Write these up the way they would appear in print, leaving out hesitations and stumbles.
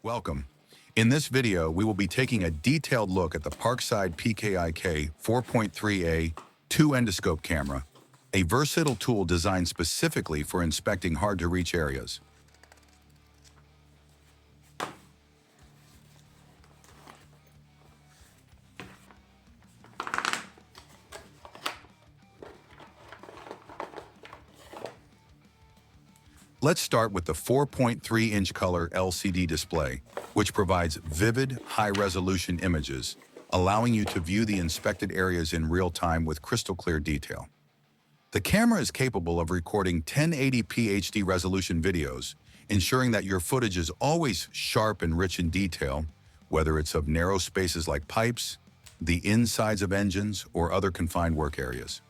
Welcome. In this video, we will be taking a detailed look at the Parkside PKIK 4.3A 2 endoscope camera, a versatile tool designed specifically for inspecting hard-to-reach areas. Let's start with the 4.3-inch color LCD display, which provides vivid, high-resolution images, allowing you to view the inspected areas in real time with crystal-clear detail. The camera is capable of recording 1080p HD resolution videos, ensuring that your footage is always sharp and rich in detail, whether it's of narrow spaces like pipes, the insides of engines, or other confined work areas.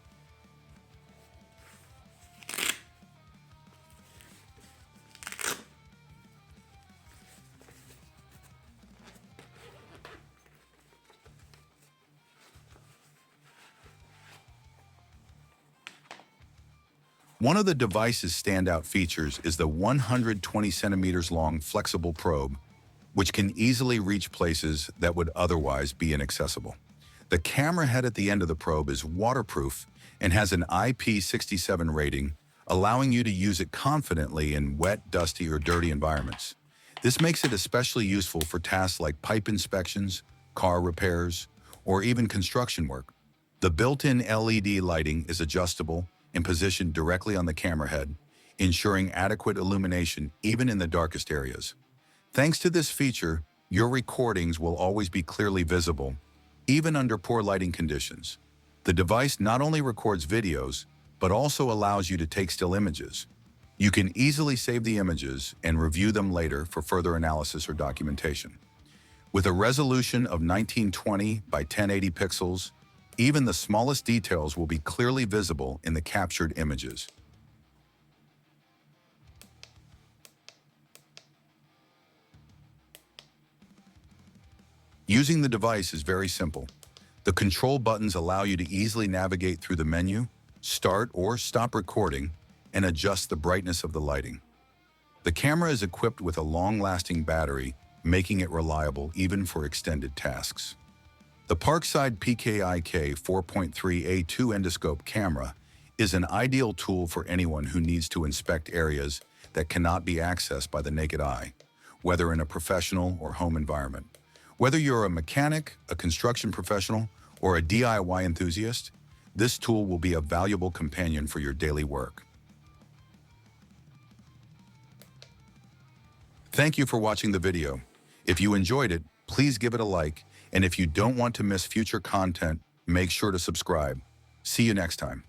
One of the device's standout features is the 120 centimeters long flexible probe, which can easily reach places that would otherwise be inaccessible. The camera head at the end of the probe is waterproof and has an IP67 rating, allowing you to use it confidently in wet, dusty, or dirty environments. This makes it especially useful for tasks like pipe inspections, car repairs, or even construction work. The built-in LED lighting is adjustable and positioned directly on the camera head, ensuring adequate illumination even in the darkest areas. Thanks to this feature, your recordings will always be clearly visible, even under poor lighting conditions. The device not only records videos, but also allows you to take still images. You can easily save the images and review them later for further analysis or documentation. With a resolution of 1920 by 1080 pixels, even the smallest details will be clearly visible in the captured images. Using the device is very simple. The control buttons allow you to easily navigate through the menu, start or stop recording, and adjust the brightness of the lighting. The camera is equipped with a long-lasting battery, making it reliable even for extended tasks. The Parkside PKIK 4.3A 2 endoscope camera is an ideal tool for anyone who needs to inspect areas that cannot be accessed by the naked eye, whether in a professional or home environment. Whether you're a mechanic, a construction professional, or a DIY enthusiast, this tool will be a valuable companion for your daily work. Thank you for watching the video. If you enjoyed it, please give it a like. And if you don't want to miss future content, make sure to subscribe. See you next time.